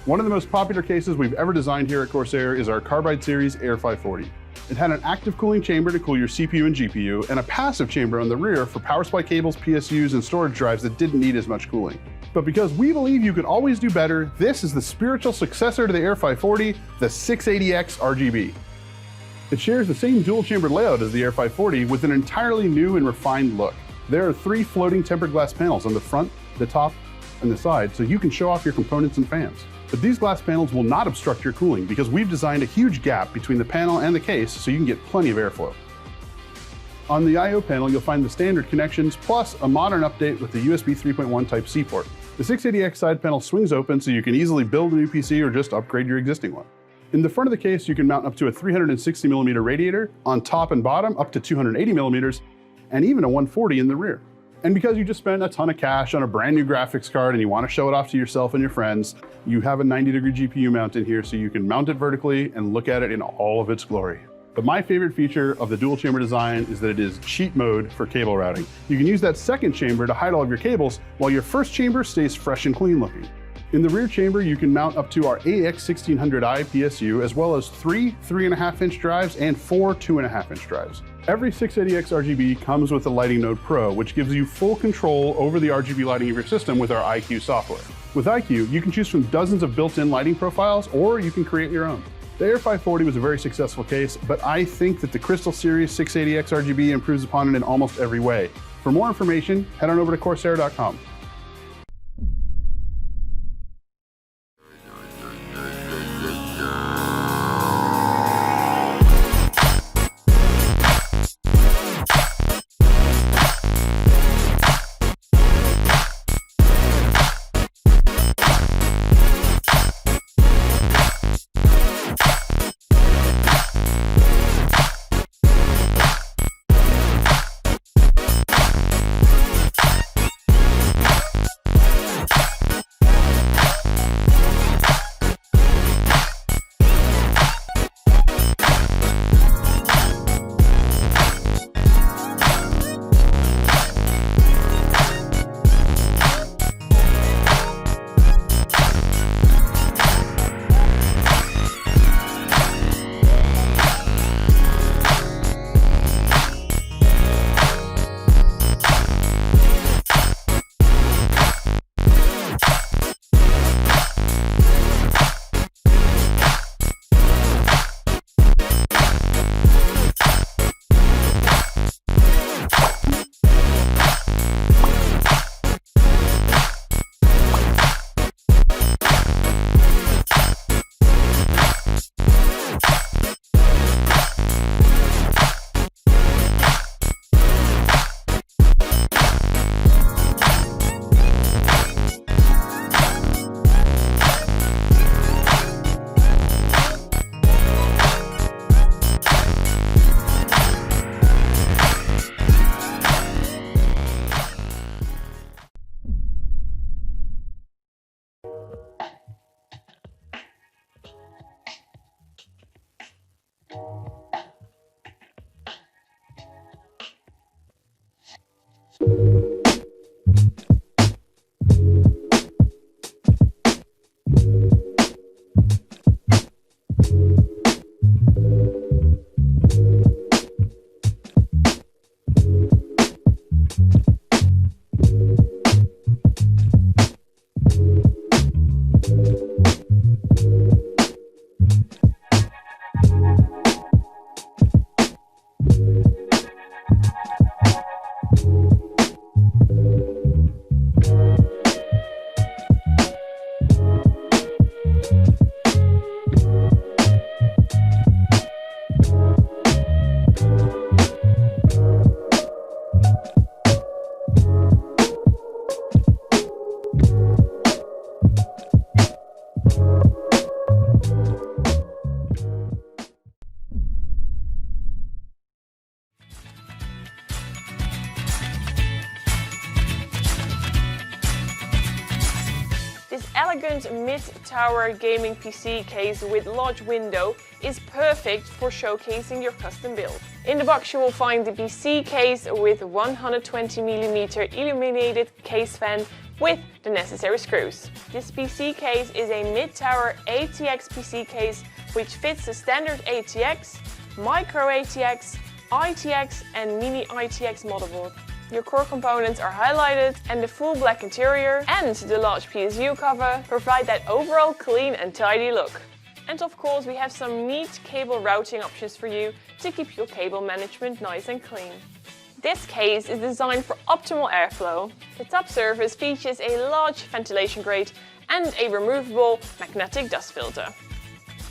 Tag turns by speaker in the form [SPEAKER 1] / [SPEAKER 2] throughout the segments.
[SPEAKER 1] One of the most popular cases we've ever designed here at Corsair is our Carbide Series Air 540. It had an active cooling chamber to cool your CPU and GPU, and a passive chamber on the rear for power supply cables, PSUs, and storage drives that didn't need as much cooling. But because we believe you can always do better, this is the spiritual successor to the Air 540, the 680X RGB. It shares the same dual-chambered layout as the Air 540 with an entirely new and refined look. There are 3 floating tempered glass panels on the front, the top, and the side, so you can show off your components and fans. But these glass panels will not obstruct your cooling because we've designed a huge gap between the panel and the case so you can get plenty of airflow. On the I/O panel, you'll find the standard connections plus a modern update with the USB 3.1 Type-C port. The 680X side panel swings open so you can easily build a new PC or just upgrade your existing one. In the front of the case, you can mount up to a 360mm radiator, on top and bottom up to 280mm, and even a 140 in the rear. And because you just spent a ton of cash on a brand new graphics card and you want to show it off to yourself and your friends, you have a 90-degree GPU mount in here so you can mount it vertically and look at it in all of its glory. But my favorite feature of the dual chamber design is that it is cheat mode for cable routing. You can use that second chamber to hide all of your cables while your first chamber stays fresh and clean looking. In the rear chamber, you can mount up to our AX1600i PSU, as well as 3 3.5-inch drives and 4 2.5-inch drives. Every 680X RGB comes with the Lighting Node Pro, which gives you full control over the RGB lighting of your system with our iCUE software. With iCUE, you can choose from dozens of built-in lighting profiles, or you can create your own. The Air 540 was a very successful case, but I think that the Crystal Series 680X RGB improves upon it in almost every way. For more information, head on over to Corsair.com.
[SPEAKER 2] elegant mid-tower gaming PC case with large window is perfect for showcasing your custom build. In the box you will find the PC case with 120mm illuminated case fan with the necessary screws. This PC case is a mid-tower ATX PC case which fits the standard ATX, micro ATX, ITX and mini ITX motherboard. Your core components are highlighted and the full black interior and the large PSU cover provide that overall clean and tidy look. And of course we have some neat cable routing options for you to keep your cable management nice and clean. This case is designed for optimal airflow. The top surface features a large ventilation grate and a removable magnetic dust filter.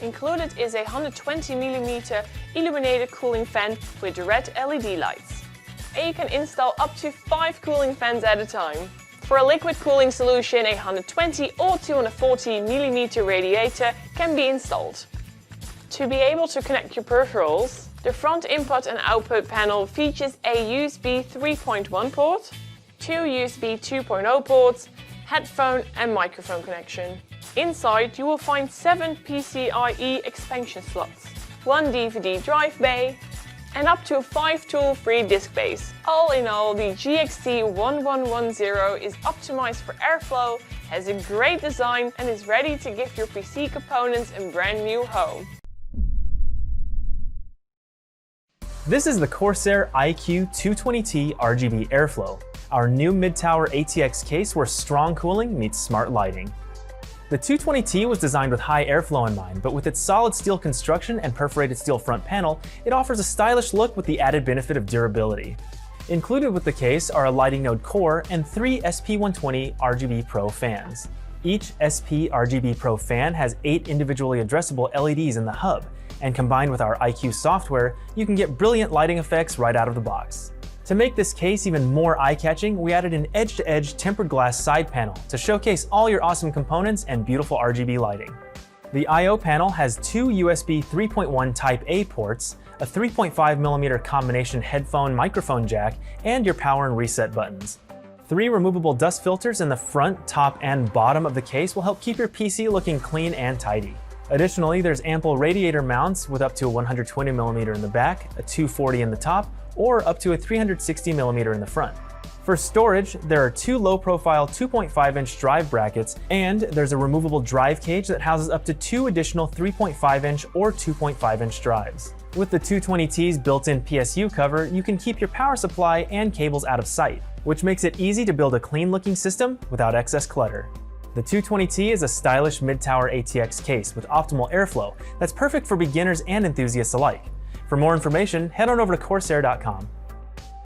[SPEAKER 2] Included is a 120mm illuminated cooling fan with red LED lights. And you can install up to 5 cooling fans at a time. For a liquid cooling solution, a 120 or 240mm radiator can be installed. To be able to connect your peripherals, the front input and output panel features a USB 3.1 port, 2 USB 2.0 ports, headphone and microphone connection. Inside you will find 7 PCIe expansion slots, 1 DVD drive bay, and up to 5 tool-free disk bays. All in all, the GXT1110 is optimized for airflow, has a great design and is ready to give your PC components a brand new home.
[SPEAKER 3] This is the Corsair iCUE 220T RGB Airflow, our new mid-tower ATX case where strong cooling meets smart lighting. The 220T was designed with high airflow in mind, but with its solid steel construction and perforated steel front panel, it offers a stylish look with the added benefit of durability. Included with the case are a lighting node core and 3 SP120 RGB Pro fans. Each SP RGB Pro fan has 8 individually addressable LEDs in the hub, and combined with our iCUE software, you can get brilliant lighting effects right out of the box. To make this case even more eye-catching, we added an edge-to-edge tempered glass side panel to showcase all your awesome components and beautiful RGB lighting. The I/O panel has 2 USB 3.1 Type A ports, a 3.5mm combination headphone microphone jack, and your power and reset buttons. 3 removable dust filters in the front, top, and bottom of the case will help keep your PC looking clean and tidy. Additionally, there's ample radiator mounts with up to a 120mm in the back, a 240 in the top, or up to a 360mm in the front. For storage, there are 2 low-profile 2.5-inch drive brackets, and there's a removable drive cage that houses up to 2 additional 3.5-inch or 2.5-inch drives. With the 220T's built-in PSU cover, you can keep your power supply and cables out of sight, which makes it easy to build a clean-looking system without excess clutter. The 220T is a stylish mid-tower ATX case with optimal airflow that's perfect for beginners and enthusiasts alike. For more information, head on over to Corsair.com.